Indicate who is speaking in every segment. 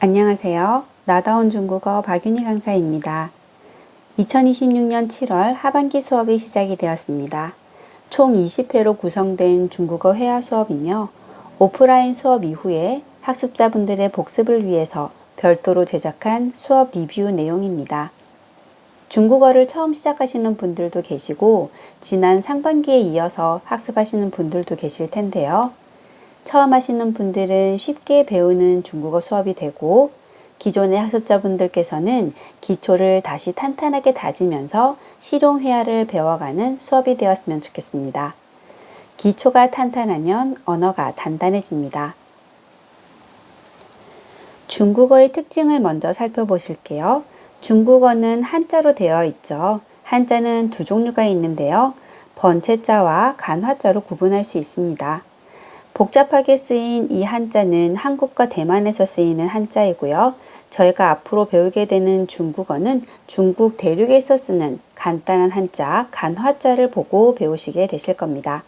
Speaker 1: 안녕하세요. 나다운 중국어 박윤희 강사입니다. 2026년 7월 하반기 수업이 시작이 되었습니다. 총 20회로 구성된 중국어 회화 수업이며 오프라인 수업 이후에 학습자분들의 복습을 위해서 별도로 제작한 수업 리뷰 내용입니다. 중국어를 처음 시작하시는 분들도 계시고 지난 상반기에 이어서 학습하시는 분들도 계실 텐데요. 처음 하시는 분들은 쉽게 배우는 중국어 수업이 되고 기존의 학습자분들께서는 기초를 다시 탄탄하게 다지면서 실용회화를 배워가는 수업이 되었으면 좋겠습니다. 기초가 탄탄하면 언어가 단단해집니다. 중국어의 특징을 먼저 살펴보실게요. 중국어는 한자로 되어 있죠. 한자는 두 종류가 있는데요. 번체자와 간화자로 구분할 수 있습니다. 복잡하게 쓰인 이 한자는 한국과 대만에서 쓰이는 한자이고요. 저희가 앞으로 배우게 되는 중국어는 중국 대륙에서 쓰는 간단한 한자, 간화자를 보고 배우시게 되실 겁니다.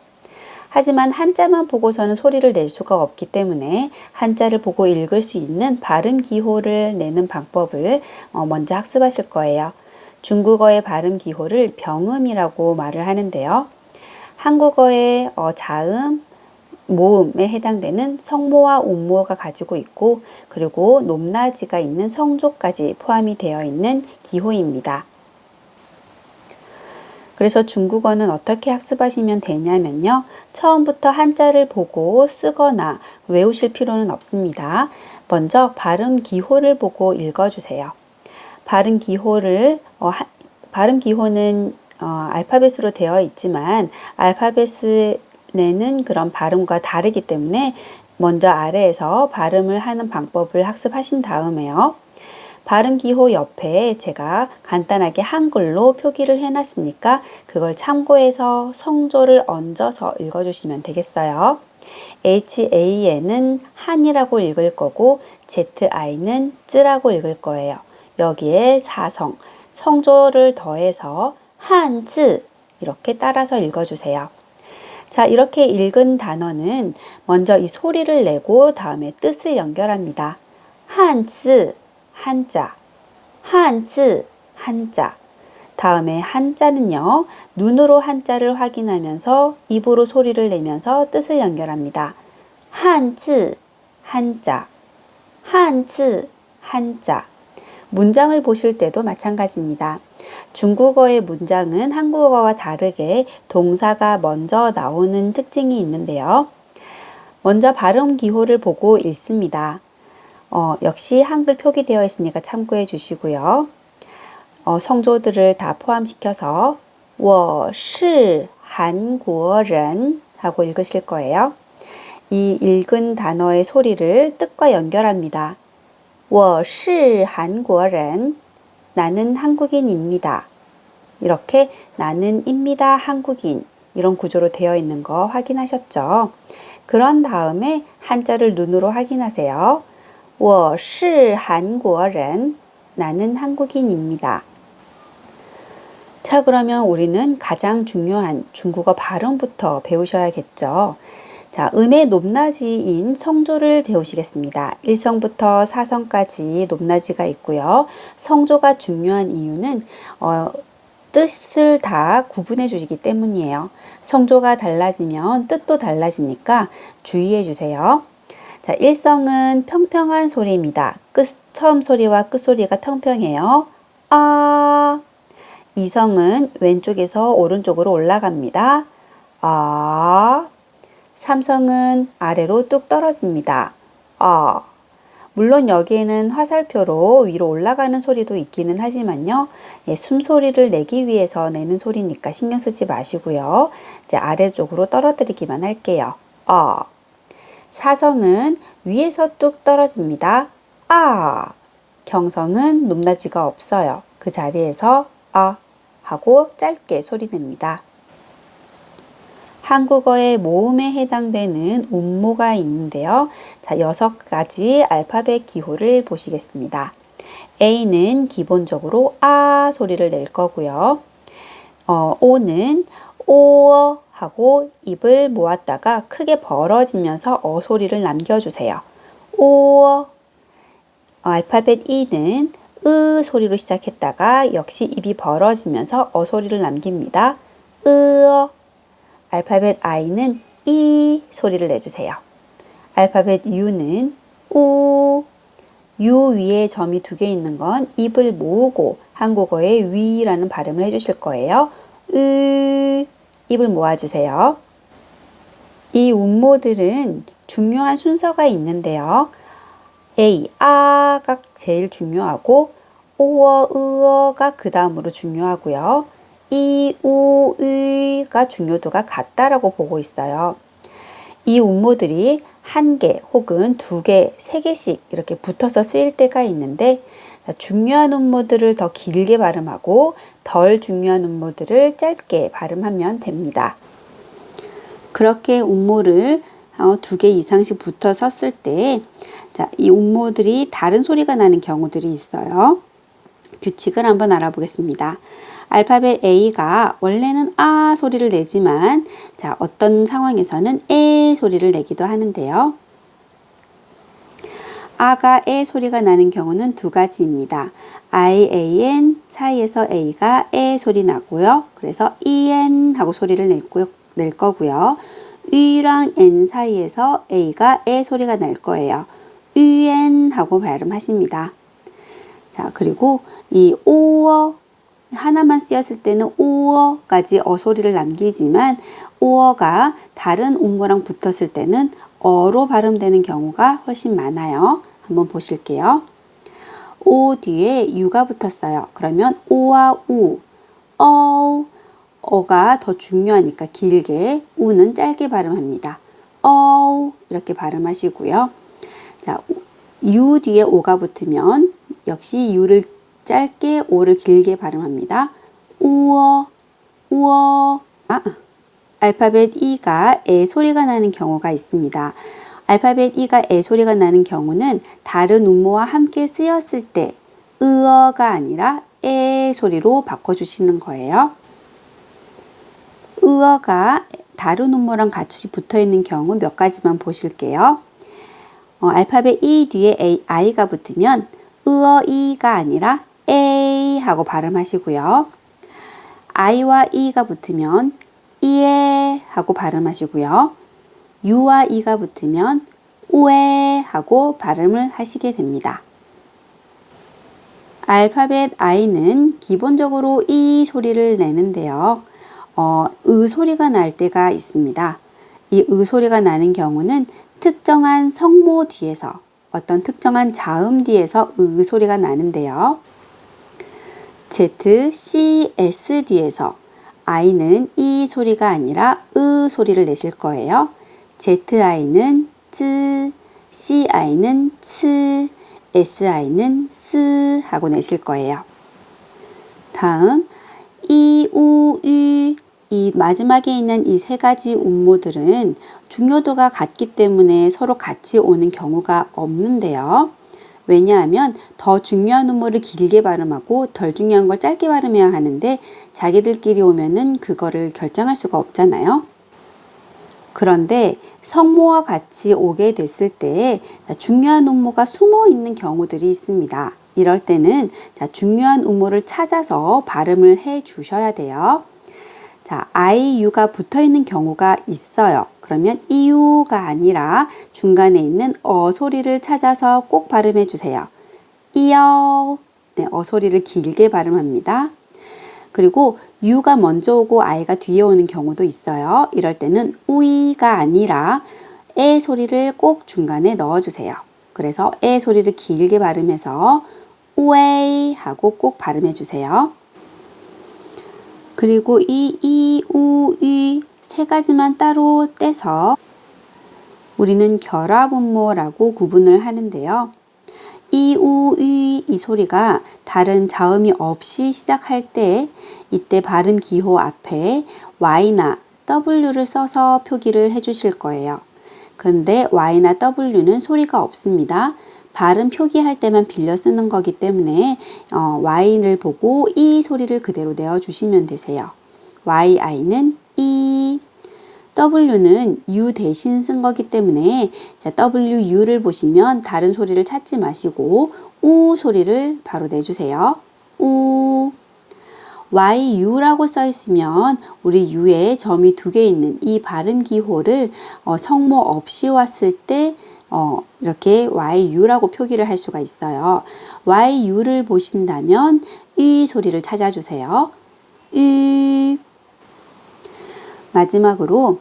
Speaker 1: 하지만 한자만 보고서는 소리를 낼 수가 없기 때문에 한자를 보고 읽을 수 있는 발음 기호를 내는 방법을 먼저 학습하실 거예요. 중국어의 발음 기호를 병음이라고 말을 하는데요. 한국어의 자음, 모음에 해당되는 성모와 운모가 가지고 있고 그리고 높낮이가 있는 성조까지 포함이 되어 있는 기호입니다. 그래서 중국어는 어떻게 학습하시면 되냐면요. 처음부터 한자를 보고 쓰거나 외우실 필요는 없습니다. 먼저 발음 기호를 보고 읽어주세요. 발음 기호는 알파벳으로 되어 있지만 알파벳에는 그런 발음과 다르기 때문에 먼저 아래에서 발음을 하는 방법을 학습하신 다음에요. 발음 기호 옆에 제가 간단하게 한글로 표기를 해놨으니까 그걸 참고해서 성조를 얹어서 읽어주시면 되겠어요. HAN은 한이라고 읽을 거고 ZI는 쯔라고 읽을 거예요. 여기에 사성, 성조를 더해서 한쯔 이렇게 따라서 읽어주세요. 자, 이렇게 읽은 단어는 먼저 이 소리를 내고 다음에 뜻을 연결합니다. 한쯔, 한자, 한쯔, 한자. 다음에 한자는요, 눈으로 한자를 확인하면서 입으로 소리를 내면서 뜻을 연결합니다. 한쯔, 한자, 한쯔, 한자. 문장을 보실 때도 마찬가지입니다. 중국어의 문장은 한국어와 다르게 동사가 먼저 나오는 특징이 있는데요. 먼저 발음 기호를 보고 읽습니다. 역시 한글 표기되어 있으니까 참고해 주시고요. 성조들을 다 포함시켜서 我是韩国人 하고 읽으실 거예요. 이 읽은 단어의 소리를 뜻과 연결합니다. 我是韩国人 나는 한국인입니다. 이렇게 나는입니다 한국인 이런 구조로 되어 있는 거 확인하셨죠? 그런 다음에 한자를 눈으로 확인하세요. 我是韩国人 나는 한국인입니다. 자, 그러면 우리는 가장 중요한 중국어 발음부터 배우셔야겠죠. 자, 음의 높낮이인 성조를 배우시겠습니다. 1성부터 4성까지 높낮이가 있고요. 성조가 중요한 이유는 뜻을 다 구분해 주시기 때문이에요. 성조가 달라지면 뜻도 달라지니까 주의해 주세요. 자, 1성은 평평한 소리입니다. 처음 소리와 끝 소리가 평평해요. 아. 2성은 왼쪽에서 오른쪽으로 올라갑니다. 아. 3성은 아래로 뚝 떨어집니다. 물론 여기에는 화살표로 위로 올라가는 소리도 있기는 하지만요. 숨소리를 내기 위해서 내는 소리니까 신경 쓰지 마시고요. 이제 아래쪽으로 떨어뜨리기만 할게요. 4성은 위에서 뚝 떨어집니다. 경성은 높낮이가 없어요. 그 자리에서 하고 짧게 소리 냅니다. 한국어의 모음에 해당되는 운모가 있는데요. 자, 6가지 알파벳 기호를 보시겠습니다. A는 기본적으로 아 소리를 낼 거고요. O는 오 하고 입을 모았다가 크게 벌어지면서 어 소리를 남겨주세요. 오. 알파벳 E는 으 소리로 시작했다가 역시 입이 벌어지면서 어 소리를 남깁니다. 으어. 알파벳 I는 이 소리를 내주세요. 알파벳 U는 우. U 위에 점이 2개 있는 건 입을 모으고 한국어의 위라는 발음을 해주실 거예요. 입을 모아주세요. 이 운모들은 중요한 순서가 있는데요. A, 아가 제일 중요하고 오어, 으어가 그 다음으로 중요하고요. 이, 우, 으가 중요도가 같다라고 보고 있어요. 이 운모들이 1개 혹은 2개, 3개씩 이렇게 붙어서 쓰일 때가 있는데 중요한 운모들을 더 길게 발음하고 덜 중요한 운모들을 짧게 발음하면 됩니다. 그렇게 운모를 2개 이상씩 붙어 섰을 때 이 운모들이 다른 소리가 나는 경우들이 있어요. 규칙을 한번 알아보겠습니다. 알파벳 A가 원래는 아 소리를 내지만 어떤 상황에서는 에 소리를 내기도 하는데요. 아가 에 소리가 나는 경우는 2가지입니다. I, A, N 사이에서 A가 에 소리 나고요. 그래서 EN 하고 소리를 낼 거고요. U랑 N 사이에서 A가 에 소리가 날 거예요. UN 하고 발음하십니다. 자, 그리고 이 오어 하나만 쓰였을 때는 오어까지 어 소리를 남기지만 오어가 다른 운모랑 붙었을 때는 어로 발음되는 경우가 훨씬 많아요. 한번 보실게요. 오 뒤에 유가 붙었어요. 그러면 오와 우, 어가 더 중요하니까 길게, 우는 짧게 발음합니다. 이렇게 발음하시고요. 자, 유 뒤에 오가 붙으면 역시 유를 짧게 오를 길게 발음합니다. 우어, 우어. 알파벳 E가 에 소리가 나는 경우가 있습니다. 알파벳 E가 에 소리가 나는 경우는 다른 운모와 함께 쓰였을 때 으어가 아니라 에 소리로 바꿔주시는 거예요. 으어가 다른 운모랑 같이 붙어있는 경우 몇 가지만 보실게요. 알파벳 E 뒤에 I가 붙으면 으어이가 아니라 에이 하고 발음하시고요. I와 E가 붙으면 이에 하고 발음하시고요. U와 E가 붙으면 우에 하고 발음을 하시게 됩니다. 알파벳 I는 기본적으로 이 소리를 내는데요. 으 소리가 날 때가 있습니다. 이 으 소리가 나는 경우는 특정한 성모 뒤에서 어떤 특정한 자음 뒤에서 으 소리가 나는데요. Z, C, S 뒤에서 I는 이 소리가 아니라 으 소리를 내실 거예요. ZI는 쯔, CI는 츠, SI는 스 하고 내실 거예요. 다음 이, 우, 유 이 마지막에 있는 이 3가지 운모들은 중요도가 같기 때문에 서로 같이 오는 경우가 없는데요. 왜냐하면 더 중요한 운모를 길게 발음하고 덜 중요한 걸 짧게 발음해야 하는데 자기들끼리 오면은 그거를 결정할 수가 없잖아요. 그런데 성모와 같이 오게 됐을 때 중요한 운모가 숨어 있는 경우들이 있습니다. 이럴 때는 중요한 운모를 찾아서 발음을 해 주셔야 돼요. 자, I, U가 붙어 있는 경우가 있어요. 그러면 이유가 아니라 중간에 있는 어 소리를 찾아서 꼭 발음해 주세요. 이어. 네, 어 소리를 길게 발음합니다. 그리고 U가 먼저 오고 I가 뒤에 오는 경우도 있어요. 이럴 때는 우이가 아니라 에 소리를 꼭 중간에 넣어주세요. 그래서 에 소리를 길게 발음해서 우에이 하고 꼭 발음해 주세요. 그리고 이, 우, 유 3가지만 따로 떼서 우리는 결합운모라고 구분을 하는데요. 이, 우, 유 이 소리가 다른 자음이 없이 시작할 때 이때 발음 기호 앞에 Y나 W를 써서 표기를 해 주실 거예요. 근데 Y나 W는 소리가 없습니다. 발음 표기할 때만 빌려 쓰는 거기 때문에 Y를 보고 이 소리를 그대로 내어주시면 되세요. YI는 이, W는 U 대신 쓴 거기 때문에 자, WU를 보시면 다른 소리를 찾지 마시고 우 소리를 바로 내주세요. 우. YU라고 써 있으면 우리 U에 점이 2개 있는 이 발음 기호를 성모 없이 왔을 때 이렇게 YU라고 표기를 할 수가 있어요. YU를 보신다면 이 소리를 찾아주세요. 이. 마지막으로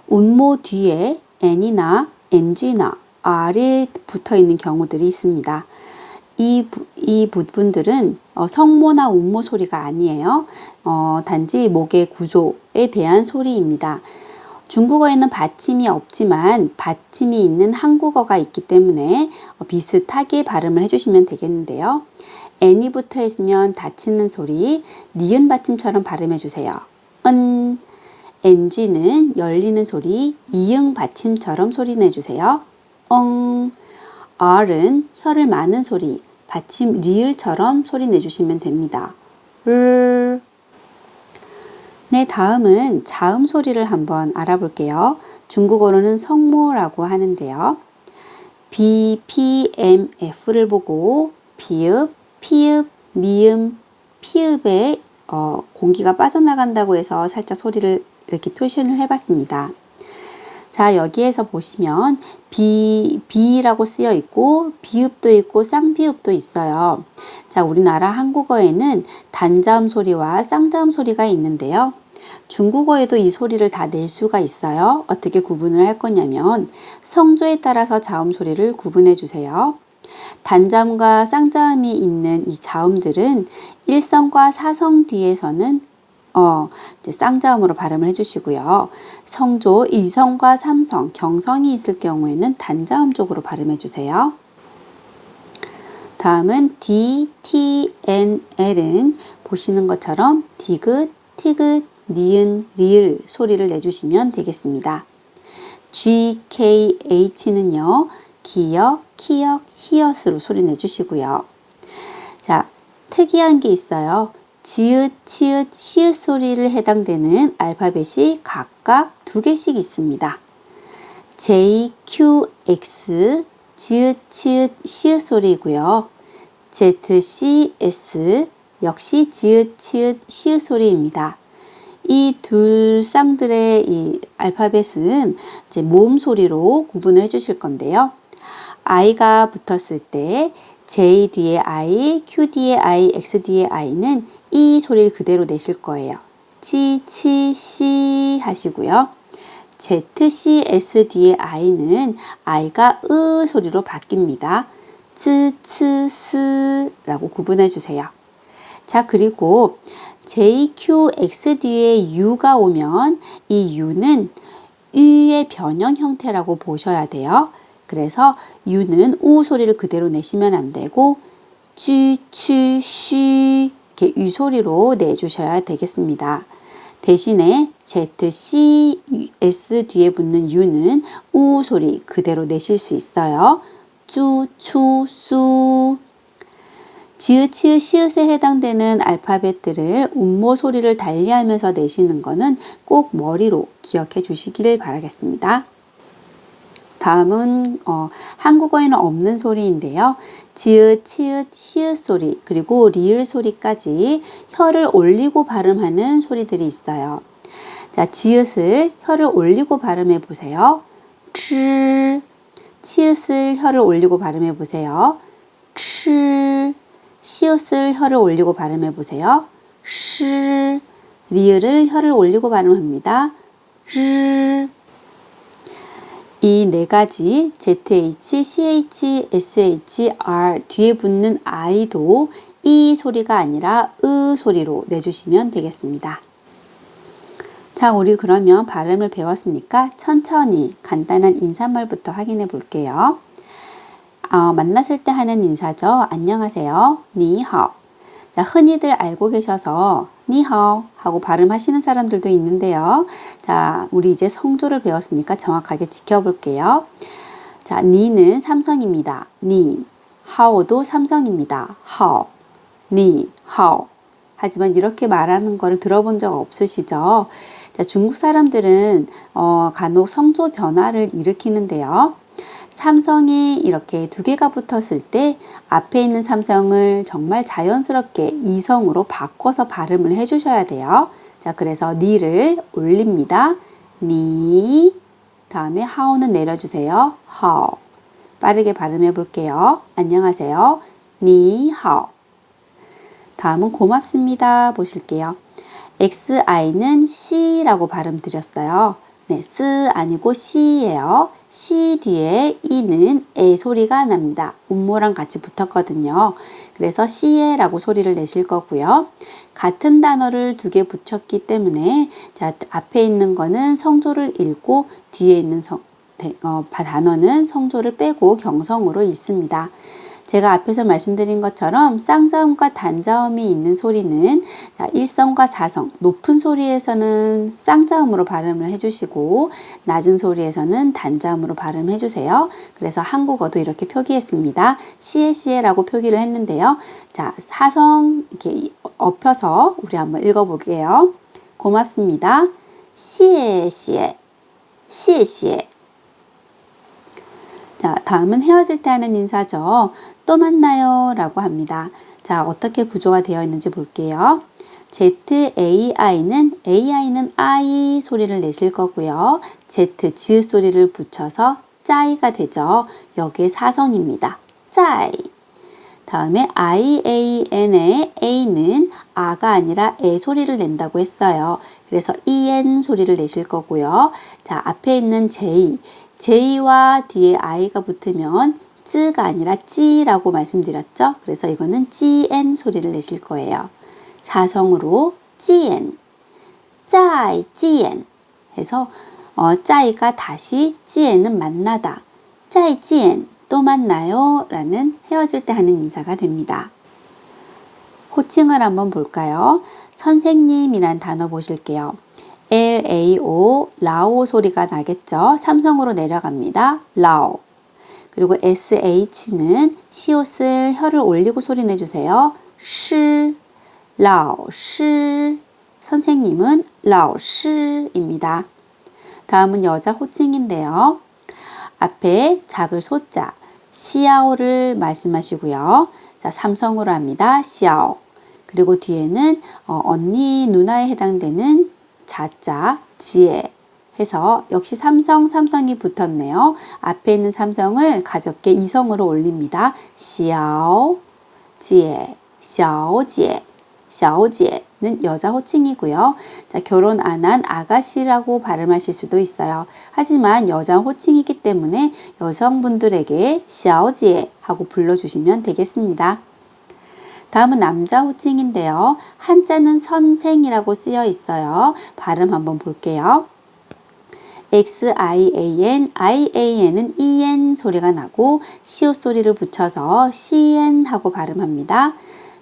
Speaker 1: 운모 뒤에 N이나 NG나 R이 붙어 있는 경우들이 있습니다. 이 부분들은 성모나 운모 소리가 아니에요. 단지 목의 구조에 대한 소리입니다. 중국어에는 받침이 없지만 받침이 있는 한국어가 있기 때문에 비슷하게 발음을 해주시면 되겠는데요. N이 붙어 있으면 닫히는 소리, 니은 받침처럼 발음해 주세요. NG는 열리는 소리, 이응 받침처럼 소리 내주세요. R은 혀를 마는 소리, 받침 리을처럼 소리 내주시면 됩니다. 네, 다음은 자음 소리를 한번 알아볼게요. 중국어로는 성모라고 하는데요. B, P, M, F를 보고 비읍, 피읍, 미음, 피읍에 공기가 빠져나간다고 해서 살짝 소리를 이렇게 표현을 해봤습니다. 자, 여기에서 보시면 비라고 쓰여 있고 비읍도 있고 쌍비읍도 있어요. 자, 우리나라 한국어에는 단자음 소리와 쌍자음 소리가 있는데요. 중국어에도 이 소리를 다 낼 수가 있어요. 어떻게 구분을 할 거냐면 성조에 따라서 자음 소리를 구분해 주세요. 단자음과 쌍자음이 있는 이 자음들은 1성과 4성 뒤에서는 쌍자음으로 발음을 해주시고요. 성조 2성과 3성, 경성이 있을 경우에는 단자음 쪽으로 발음해 주세요. 다음은 D, T, N, L은 보시는 것처럼 디귿, 티귿, 니은, 리을 소리를 내주시면 되겠습니다. G, K, H는요. 기역, 키역, 히읗으로 소리 내주시고요. 자, 특이한 게 있어요. 지읒, 치읒, 시읒 소리를 해당되는 알파벳이 각각 2개씩 있습니다. J, Q, X, 지읒, 치읒, 시읒 소리이고요. Z, C, S 역시 지읒, 치읒, 시읒 소리입니다. 이 두 쌍들의 이 알파벳은 이제 모음 소리로 구분을 해주실 건데요. I가 붙었을 때 J 뒤에 I, Q 뒤에 I, X 뒤에 I는 이 소리를 그대로 내실 거예요. 치, 치, 시 하시고요. Z, C, S 뒤에 I는 I가 으 소리로 바뀝니다. 츠, 츠, 스 라고 구분해 주세요. 자, 그리고 J, Q, X 뒤에 U가 오면 이 U는 U의 변형 형태라고 보셔야 돼요. 그래서 U는 우 소리를 그대로 내시면 안 되고 쥐, 취, 쉬 이렇게 유 소리로 내주셔야 되겠습니다. 대신에 Z, C, S 뒤에 붙는 U는 우 소리 그대로 내실 수 있어요. 쭈, 추, 수. 지읒, 치읒, 시읒에 해당되는 알파벳들을 음모 소리를 달리하면서 내시는 거는 꼭 머리로 기억해 주시길 바라겠습니다. 다음은 한국어에는 없는 소리인데요. 지읒, 치읒, 시읒 소리 그리고 리을 소리까지 혀를 올리고 발음하는 소리들이 있어요. 자, 지읒을 혀를 올리고 발음해 보세요. 치. 치읒을 혀를 올리고 발음해 보세요. 치. 시읒을 혀를 올리고 발음해 보세요. 시. 리을을 혀를 올리고 발음합니다. 르. 이 네 가지 ZH, CH, SH, R 뒤에 붙는 I도 이 소리가 아니라 으 소리로 내주시면 되겠습니다. 자, 우리 그러면 발음을 배웠으니까 천천히 간단한 인사말부터 확인해 볼게요. 만났을 때 하는 인사죠. 안녕하세요. 니하오. 자, 흔히들 알고 계셔서 니하오 하고 발음하시는 사람들도 있는데요. 자, 우리 이제 성조를 배웠으니까 정확하게 지켜볼게요. 자, 니는 삼성입니다. 니. 하오도 삼성입니다. 하오. 니, 하오. 하지만 이렇게 말하는 거를 들어본 적 없으시죠? 자, 중국 사람들은 간혹 성조 변화를 일으키는데요. 삼성이 이렇게 두 개가 붙었을 때 앞에 있는 삼성을 정말 자연스럽게 이성으로 바꿔서 발음을 해주셔야 돼요. 자, 그래서 니를 올립니다. 니. 다음에 하오는 내려주세요. 하오. 빠르게 발음해 볼게요. 안녕하세요. 니하오. 다음은 고맙습니다. 보실게요. XI는 C라고 발음 드렸어요. 네, 쓰 아니고 C예요. C 뒤에 E는 에 소리가 납니다. 음모랑 같이 붙었거든요. 그래서 C에라고 소리를 내실 거고요. 같은 단어를 두 개 붙였기 때문에 자, 앞에 있는 거는 성조를 읽고 뒤에 있는 단어는 성조를 빼고 경성으로 읽습니다. 제가 앞에서 말씀드린 것처럼 쌍자음과 단자음이 있는 소리는 1성과 4성, 높은 소리에서는 쌍자음으로 발음을 해주시고 낮은 소리에서는 단자음으로 발음해 주세요. 그래서 한국어도 이렇게 표기했습니다. 시에시에라고 표기를 했는데요. 자, 4성 이렇게 엎혀서 우리 한번 읽어볼게요. 고맙습니다. 시에시에, 시에시에. 자, 다음은 헤어질 때 하는 인사죠. 또 만나요 라고 합니다. 자, 어떻게 구조가 되어 있는지 볼게요. AI는 I 소리를 내실 거고요. 지읒 소리를 붙여서 짜이가 되죠. 여기에 사성입니다. 짜이. 다음에 IAN의 A는 아가 아니라 에 소리를 낸다고 했어요. 그래서 EN 소리를 내실 거고요. 자, 앞에 있는 J와 뒤에 I가 붙으면 쯔가 아니라 찌라고 말씀드렸죠. 그래서 이거는 GN 소리를 내실 거예요. 사성으로 GN, 짜이, GN 해서 짜이가 다시 GN은 만나다. 짜이, GN, 또 만나요 라는 헤어질 때 하는 인사가 됩니다. 호칭을 한번 볼까요? 선생님이란 단어 보실게요. LAO, 라오 소리가 나겠죠. 삼성으로 내려갑니다. 라오. 그리고 SH는 시옷을 혀를 올리고 소리 내주세요. 시, 라오, 시. 선생님은 라오, 시입니다. 다음은 여자 호칭인데요. 앞에 작을 소자, 시아오를 말씀하시고요. 자, 삼성으로 합니다. 시아오. 그리고 뒤에는 언니, 누나에 해당되는 자자, 지혜 해서 역시 삼성이 붙었네요. 앞에 있는 삼성을 가볍게 이성으로 올립니다. xiao, 지혜, xiao 는 여자 호칭이고요. 자, 결혼 안 한 아가씨라고 발음하실 수도 있어요. 하지만 여자 호칭이기 때문에 여성분들에게 xiao 하고 불러주시면 되겠습니다. 다음은 남자 호칭인데요. 한자는 선생이라고 쓰여 있어요. 발음 한번 볼게요. XIAN, IAN은 EN 소리가 나고 시옷 소리를 붙여서 CN 하고 발음합니다.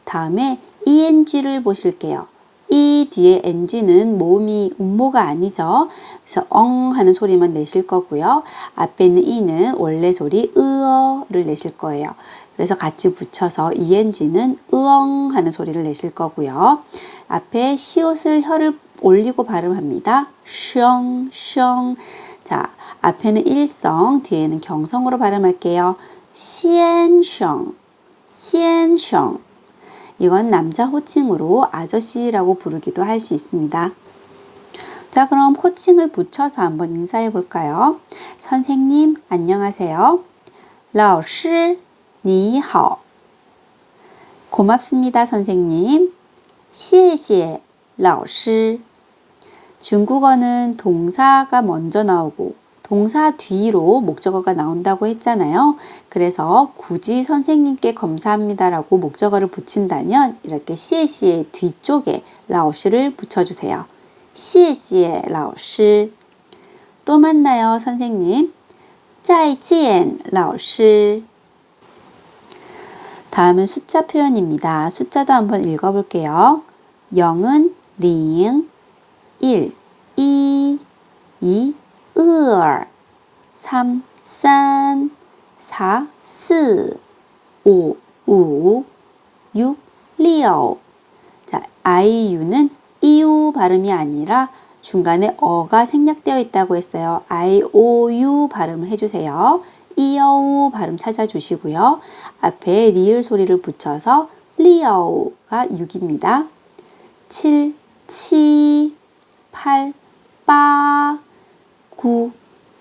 Speaker 1: 다음에 ENG를 보실게요. 이 뒤에 NG는 모음이 음모가 아니죠. 그래서 하는 소리만 내실 거고요. 앞에 있는 E는 원래 소리 으어를 내실 거예요. 그래서 같이 붙여서 ENG는 으엉 하는 소리를 내실 거고요. 앞에 시옷을 혀를 올리고 발음합니다. 숑, 숑. 자, 앞에는 일성, 뒤에는 경성으로 발음할게요. 시엔숑, 시엔숑. 이건 남자 호칭으로 아저씨라고 부르기도 할 수 있습니다. 자, 그럼 호칭을 붙여서 한번 인사해 볼까요? 선생님, 안녕하세요. 老师, 你好. 고맙습니다, 선생님. 谢谢, 老师. 중국어는 동사가 먼저 나오고 동사 뒤로 목적어가 나온다고 했잖아요. 그래서 굳이 선생님께 감사합니다라고 목적어를 붙인다면 이렇게 시에시의 뒤쪽에 라오시를 붙여주세요. 시에시에 라오시. 또 만나요, 선생님. 再见, 라오시. 다음은 숫자 표현입니다. 숫자도 한번 읽어볼게요. 0은 0, 1, 2, 2, 2, 3, 3, 4, 4, 5, 5, 6, 6, 자, 아이유는 이유 발음이 아니라 중간에 어가 생략되어 있다고 했어요. IOU 발음을 해주세요. 이어우 발음 찾아주시고요. 앞에 리을 소리를 붙여서 리어우가 6입니다. 7, 치, 8, 빠, 9,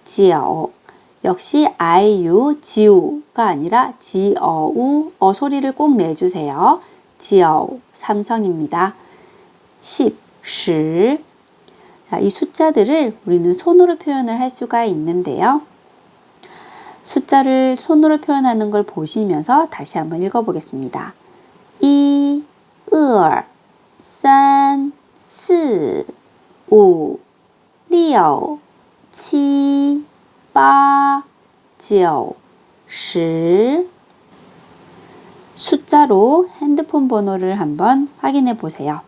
Speaker 1: 지어. 역시 아이유, 지우가 아니라 지어우, 어 소리를 꼭 내주세요. 지어우, 삼성입니다. 10, 10. 자, 이 숫자들을 우리는 손으로 표현을 할 수가 있는데요. 숫자를 손으로 표현하는 걸 보시면서 다시 한번 읽어보겠습니다. 1, 2, 3, 4, 5, 6, 7, 8, 9, 10. 숫자로 핸드폰 번호를 한번 확인해 보세요.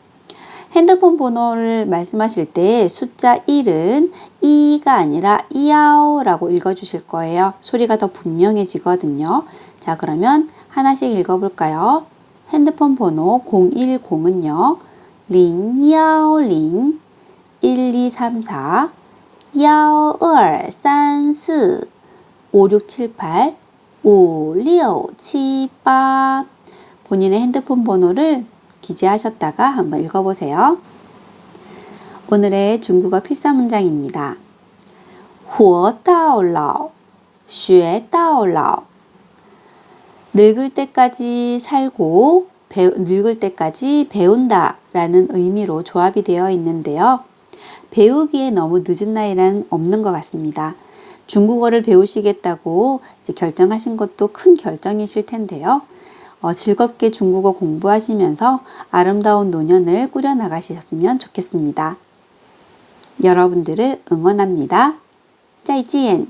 Speaker 1: 핸드폰 번호를 말씀하실 때 숫자 1은 이가 아니라 이야오라고 읽어주실 거예요. 소리가 더 분명해지거든요. 자, 그러면 하나씩 읽어볼까요? 핸드폰 번호 010은요. 010 1234 1234 5678 5678 본인의 핸드폰 번호를 기재하셨다가 한번 읽어보세요. 오늘의 중국어 필사 문장입니다. 活到老,学到老. 늙을 때까지 살고 늙을 때까지 배운다 라는 의미로 조합이 되어 있는데요. 배우기에 너무 늦은 나이란 없는 것 같습니다. 중국어를 배우시겠다고 이제 결정하신 것도 큰 결정이실 텐데요. 즐겁게 중국어 공부하시면서 아름다운 노년을 꾸려나가셨으면 좋겠습니다. 여러분들을 응원합니다. 再见!